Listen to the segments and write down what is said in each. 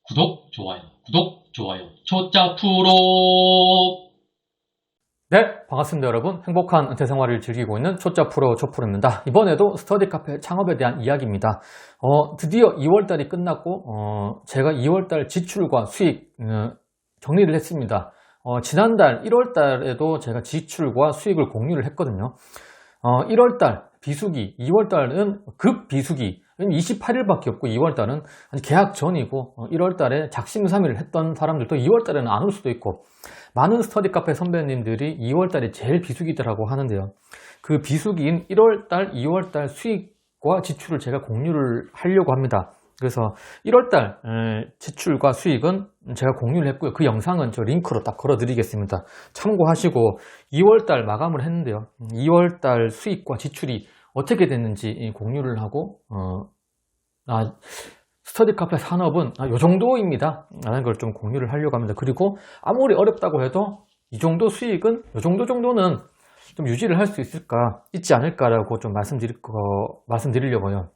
구독, 좋아요, 초짜 프로. 네, 반갑습니다 여러분. 행복한 은퇴 생활을 즐기고 있는 초짜 프로 초프로입니다. 이번에도 스터디 카페 창업에 대한 이야기입니다. 드디어 2월달이 끝났고 제가 2월달 지출과 수익 정리를 했습니다. 지난달 1월달에도 제가 지출과 수익을 공유를 했거든요. 1월달 비수기, 2월달은 급 비수기. 28일밖에 없고 2월달은 계약 전이고 1월달에 작심삼일을 했던 사람들도 2월달에는 안 올 수도 있고, 많은 스터디 카페 선배님들이 2월달이 제일 비수기더라고 하는데요. 그 비수기인 1월달, 2월달 수익과 지출을 제가 공유를 하려고 합니다. 그래서 1월달 지출과 수익은 제가 공유를 했고요. 그 영상은 저 링크로 딱 걸어 드리겠습니다. 참고하시고 2월달 마감을 했는데요. 2월달 수익과 지출이 어떻게 됐는지 공유를 하고 스터디 카페 산업은 이 정도입니다 라는 걸 좀 공유를 하려고 합니다. 그리고 아무리 어렵다고 해도 이 정도 수익은 이 정도는 좀 유지를 할 수 있지 않을까라고 좀 말씀드리려고요.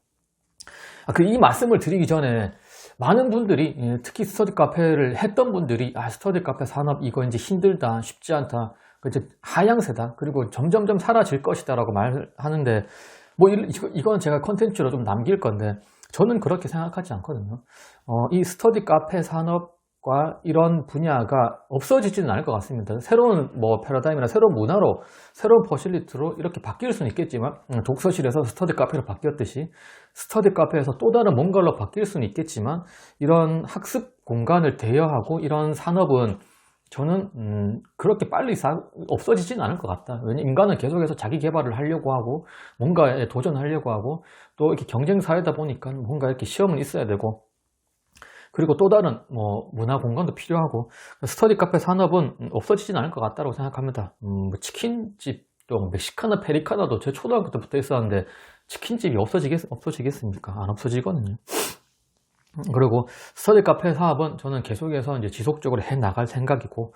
이 말씀을 드리기 전에 많은 분들이, 특히 스터디 카페를 했던 분들이 스터디 카페 산업 이거 이제 힘들다, 쉽지 않다, 이제 하향세다, 그리고 점점점 사라질 것이다 라고 말하는데, 이건 제가 컨텐츠로 좀 남길 건데 저는 그렇게 생각하지 않거든요. 이 스터디 카페 산업과 이런 분야가 없어지지는 않을 것 같습니다. 새로운 패러다임이나 새로운 문화로, 새로운 퍼실리티로 이렇게 바뀔 수는 있겠지만, 독서실에서 스터디 카페로 바뀌었듯이 스터디 카페에서 또 다른 뭔가로 바뀔 수는 있겠지만, 이런 학습 공간을 대여하고 이런 산업은 저는 그렇게 빨리 없어지지는 않을 것 같다. 왜냐면 인간은 계속해서 자기 개발을 하려고 하고 뭔가에 도전하려고 하고, 또 이렇게 경쟁 사회다 보니까 뭔가 이렇게 시험은 있어야 되고, 그리고 또 다른 문화 공간도 필요하고, 스터디 카페 산업은 없어지지는 않을 것 같다고 생각합니다. 치킨집도 멕시카나 페리카나도 제 초등학교 때부터 있었는데 치킨집이 없어지겠습니까? 안 없어지거든요. 그리고 스터디 카페 사업은 저는 계속해서 이제 지속적으로 해 나갈 생각이고,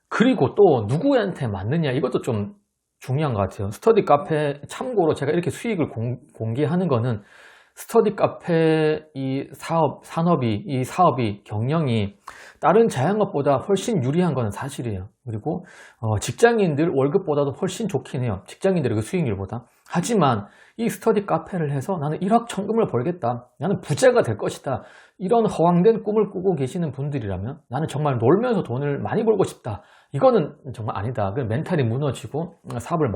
그리고 또 누구한테 맞느냐, 이것도 좀 중요한 것 같아요. 스터디 카페, 참고로 제가 이렇게 수익을 공개하는 거는 스터디 카페 이 사업이 경영이 다른 자영업보다 훨씬 유리한 건 사실이에요. 그리고 직장인들 월급보다도 훨씬 좋긴 해요. 직장인들의 그 수익률보다. 하지만 이 스터디 카페를 해서 나는 1억 천금을 벌겠다, 나는 부자가 될 것이다, 이런 허황된 꿈을 꾸고 계시는 분들이라면, 나는 정말 놀면서 돈을 많이 벌고 싶다, 이거는 정말 아니다. 그 멘탈이 무너지고 사업을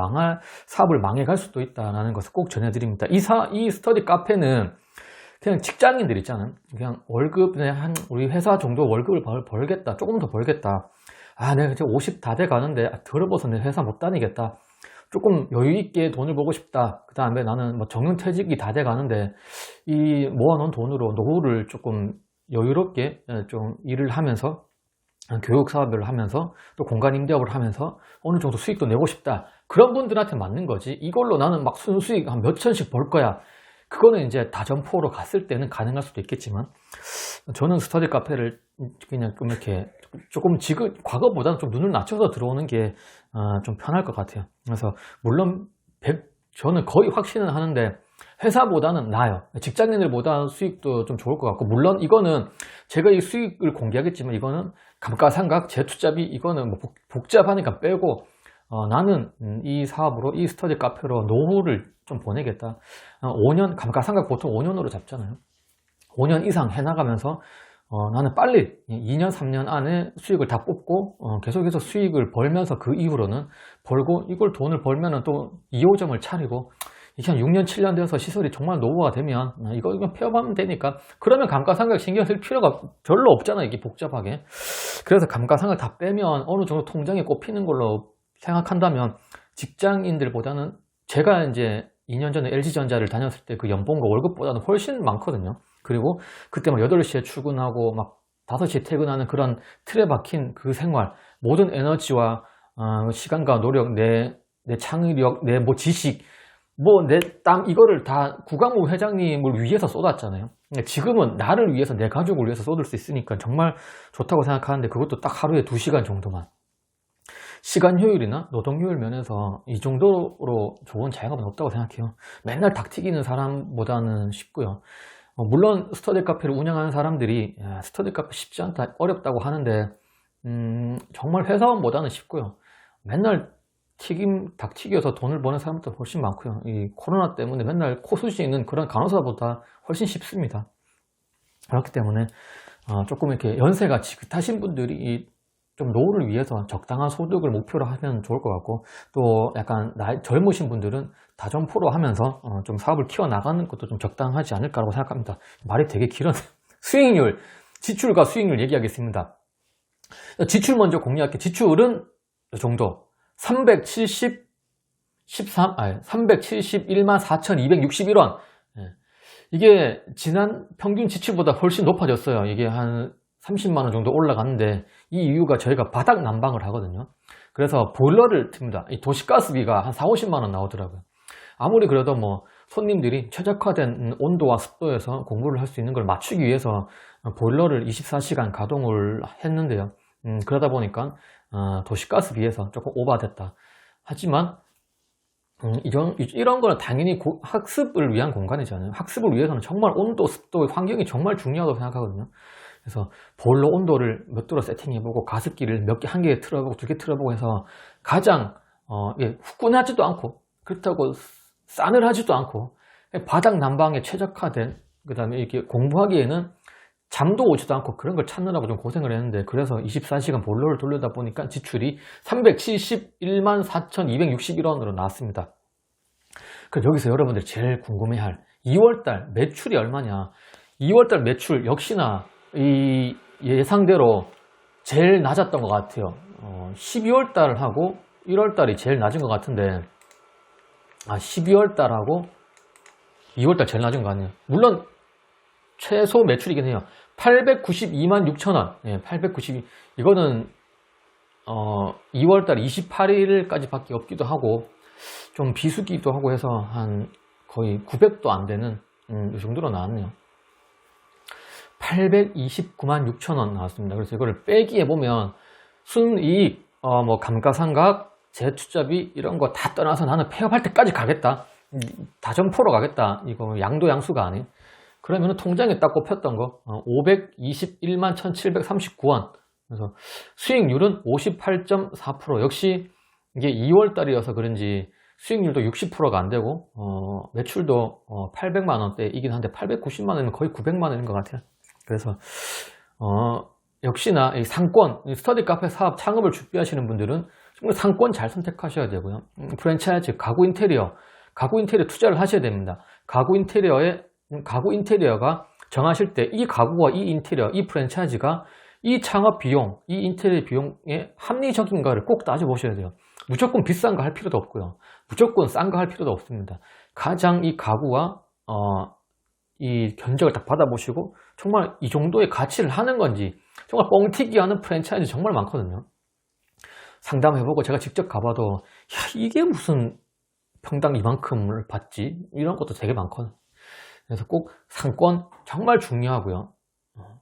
망해갈 수도 있다는 것을 꼭 전해드립니다. 이 스터디 카페는 그냥 직장인들 있잖아요. 그냥 우리 회사 정도 월급을 벌겠다, 조금 더 벌겠다, 내가 이제 50 다 돼 가는데 더러워서 내 회사 못 다니겠다, 조금 여유있게 돈을 벌고 싶다, 그 다음에 나는 정년퇴직이 다 돼 가는데 이 모아놓은 돈으로 노후를 조금 여유롭게 좀 일을 하면서 교육 사업을 하면서 또 공간 임대업을 하면서 어느 정도 수익도 내고 싶다, 그런 분들한테 맞는 거지. 이걸로 나는 순수익 한 몇천씩 벌 거야, 그거는 이제 다점포로 갔을 때는 가능할 수도 있겠지만, 저는 스터디 카페를 그냥 좀 이렇게 조금 과거보다는 좀 눈을 낮춰서 들어오는 게 좀 편할 것 같아요. 그래서 물론 저는 거의 확신은 하는데 회사보다는 나아요. 직장인들보다 수익도 좀 좋을 것 같고, 물론 이거는 제가 이 수익을 공개하겠지만 이거는 감가상각, 재투자비, 이거는 복잡하니까 빼고, 나는 이 사업으로, 이 스터디 카페로 노후를 좀 보내겠다. 5년, 감가상각 보통 5년으로 잡잖아요. 5년 이상 해나가면서 나는 빨리 2년, 3년 안에 수익을 다 뽑고 계속해서 수익을 벌면서 그 이후로는 이걸 돈을 벌면은 또 2호점을 차리고, 이게 한 6년, 7년 돼서 시설이 정말 노후가 되면 이거 폐업하면 되니까, 그러면 감가상각 신경 쓸 필요가 별로 없잖아, 이게 복잡하게. 그래서 감가상각 다 빼면 어느 정도 통장에 꼽히는 걸로 생각한다면, 직장인들보다는, 제가 이제 2년 전에 LG전자를 다녔을 때 그 연봉과 월급보다는 훨씬 많거든요. 그리고 그때 8시에 출근하고 5시에 퇴근하는 그런 틀에 박힌 그 생활, 모든 에너지와 시간과 노력, 내 창의력, 내 지식, 내 땀, 이거를 다 구강모 회장님을 위해서 쏟았잖아요. 지금은 나를 위해서, 내 가족을 위해서 쏟을 수 있으니까 정말 좋다고 생각하는데, 그것도 딱 하루에 2시간 정도만. 시간 효율이나 노동 효율 면에서 이 정도로 좋은 자영업은 없다고 생각해요. 맨날 닭 튀기는 사람보다는 쉽고요. 물론 스터디 카페를 운영하는 사람들이 스터디 카페 쉽지 않다, 어렵다고 하는데 정말 회사원보다는 쉽고요. 맨날 닭튀겨서 돈을 버는 사람도 훨씬 많고요. 이 코로나 때문에 맨날 코수시 있는 그런 간호사보다 훨씬 쉽습니다. 그렇기 때문에 조금 이렇게 연세가 지긋하신 분들이 좀 노후를 위해서 적당한 소득을 목표로 하면 좋을 것 같고, 또 약간 젊으신 분들은 다점포로 하면서 좀 사업을 키워나가는 것도 좀 적당하지 않을까라고 생각합니다. 말이 되게 길었네요. 수익률, 지출과 수익률 얘기하겠습니다. 지출 먼저 공유할게요. 지출은 이 정도 371만 4,261원. 이게 지난 평균 지출보다 훨씬 높아졌어요. 이게 한 30만원 정도 올라갔는데, 이 이유가 저희가 바닥 난방을 하거든요. 그래서 보일러를 틉니다. 이 도시가스비가 한 4, 50만원 나오더라고요. 아무리 그래도 뭐 손님들이 최적화된 온도와 습도에서 공부를 할 수 있는 걸 맞추기 위해서 보일러를 24시간 가동을 했는데요. 그러다 보니까 도시가스비에서 조금 오버됐다. 하지만 이런 거는 당연히 학습을 위한 공간이잖아요. 학습을 위해서는 정말 온도, 습도, 환경이 정말 중요하다고 생각하거든요. 그래서 보일러 온도를 몇 도로 세팅해보고, 가습기를 한 개 틀어보고, 2개 틀어보고 해서 가장 후끈하지도 않고, 그렇다고 싸늘하지도 않고, 바닥 난방에 최적화된, 그 다음에 이렇게 공부하기에는 잠도 오지도 않고, 그런 걸 찾느라고 좀 고생을 했는데, 그래서 24시간 보일러를 돌리다 보니까 지출이 371만 4,261원으로 나왔습니다. 그래서 여기서 여러분들이 제일 궁금해할 2월달 매출이 얼마냐. 2월달 매출 역시나 이 예상대로 제일 낮았던 것 같아요. 12월달하고 1월달이 제일 낮은 것 같은데, 12월달하고 2월달 제일 낮은 거 아니에요. 물론 최소 매출이긴 해요. 892만 6천원. 892. 이거는 2월달 28일까지 밖에 없기도 하고, 좀 비수기도 하고 해서 한 거의 900도 안 되는 이 정도로 나왔네요. 829만 6천원 나왔습니다. 그래서 이거를 빼기 해보면 순이익, 뭐 감가상각, 재투자비 이런 거 다 떠나서 나는 폐업할 때까지 가겠다, 다점포로 가겠다, 이거 양도 양수가 아닌, 그러면 통장에 딱 꼽혔던 거 521만 1739원. 그래서 수익률은 58.4%. 역시 이게 2월달이어서 그런지 수익률도 60%가 안 되고, 매출도 800만 원대이긴 한데 890만 원이면 거의 900만 원인 것 같아요. 그래서 역시나 이 상권, 스터디 카페 사업 창업을 준비하시는 분들은 정말 상권 잘 선택하셔야 되고요. 프랜차이즈, 가구 인테리어 투자를 하셔야 됩니다. 가구 인테리어가 정하실 때 이 가구와 이 인테리어, 이 프랜차이즈가 이 창업 비용, 이 인테리어 비용에 합리적인가를 꼭 따져보셔야 돼요. 무조건 비싼 거 할 필요도 없고요. 무조건 싼 거 할 필요도 없습니다. 가장 이 가구와 이 견적을 딱 받아보시고, 정말 이 정도의 가치를 하는 건지, 정말 뻥튀기 하는 프랜차이즈 정말 많거든요. 상담해보고 제가 직접 가봐도, 이게 무슨 평당 이만큼을 받지? 이런 것도 되게 많거든요. 그래서 꼭 상권 정말 중요하고요.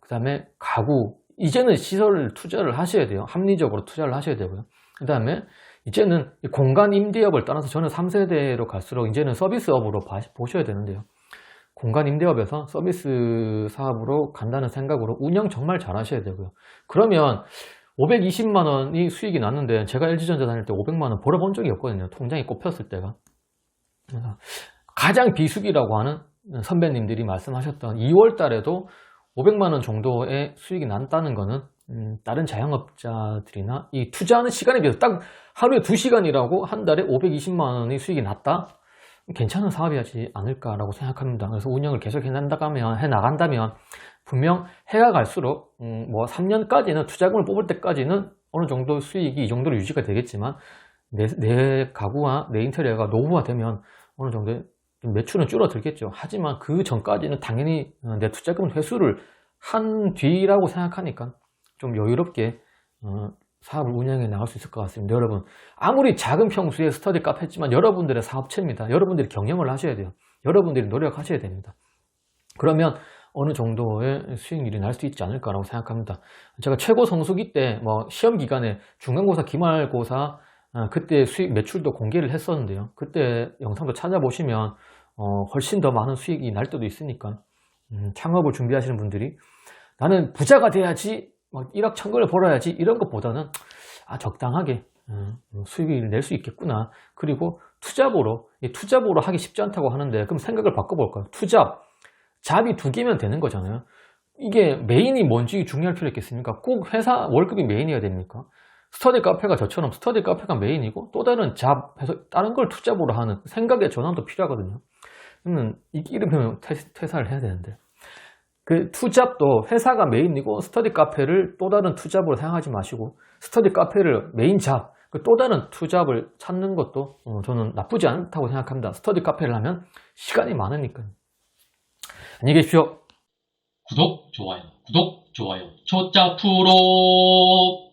그 다음에 가구, 이제는 시설을 투자를 하셔야 돼요. 합리적으로 투자를 하셔야 되고요. 그 다음에 이제는 공간 임대업을 떠나서 저는 3세대로 갈수록 이제는 서비스업으로 보셔야 되는데요. 공간 임대업에서 서비스 사업으로 간다는 생각으로 운영 정말 잘 하셔야 되고요. 그러면 520만 원이 수익이 났는데, 제가 LG전자 다닐 때 500만 원 벌어본 적이 없거든요. 통장에 꼽혔을 때가. 그래서 가장 비수기라고 하는 선배님들이 말씀하셨던 2월 달에도 500만 원 정도의 수익이 났다는 거는 다른 자영업자들이나 이 투자하는 시간에 비해서 딱 하루에 2시간이라고 한 달에 520만 원의 수익이 났다? 괜찮은 사업이지 않을까라고 생각합니다. 그래서 운영을 계속 해나간다면 분명 해가 갈수록 뭐 3년까지는, 투자금을 뽑을 때까지는 어느 정도 수익이 이 정도로 유지가 되겠지만, 내 가구와 내 인테리어가 노후화되면 어느 정도 매출은 줄어들겠죠. 하지만 그 전까지는 당연히 내 투자금 회수를 한 뒤라고 생각하니까 좀 여유롭게 사업을 운영해 나갈 수 있을 것 같습니다. 여러분, 아무리 작은 평수의 스터디 카페지만 여러분들의 사업체입니다. 여러분들이 경영을 하셔야 돼요. 여러분들이 노력하셔야 됩니다. 그러면 어느 정도의 수익률이 날 수 있지 않을까라고 생각합니다. 제가 최고 성수기 때 뭐 시험 기간에 중간고사, 기말고사 그때 수익 매출도 공개를 했었는데요. 그때 영상도 찾아보시면 훨씬 더 많은 수익이 날 때도 있으니까 창업을 준비하시는 분들이 나는 부자가 돼야지, 막 1억 1000원을 벌어야지 이런 것보다는 적당하게 수익을 낼 수 있겠구나. 그리고 투잡으로 하기 쉽지 않다고 하는데, 그럼 생각을 바꿔볼까요? 잡이 2개면 되는 거잖아요. 이게 메인이 뭔지 중요할 필요 있겠습니까? 꼭 회사 월급이 메인이어야 됩니까? 스터디 카페가 저처럼 스터디 카페가 메인이고 또 다른 잡해서 다른 걸 투잡으로 하는 생각의 전환도 필요하거든요. 그러면 이러면 퇴사를 해야 되는데, 그 투잡도 회사가 메인이고 스터디 카페를 또 다른 투잡으로 사용하지 마시고 스터디 카페를 메인 잡, 또 다른 투잡을 찾는 것도 저는 나쁘지 않다고 생각합니다. 스터디 카페를 하면 시간이 많으니까요. 안녕히 계십시오. 구독, 좋아요, 초짜 프로.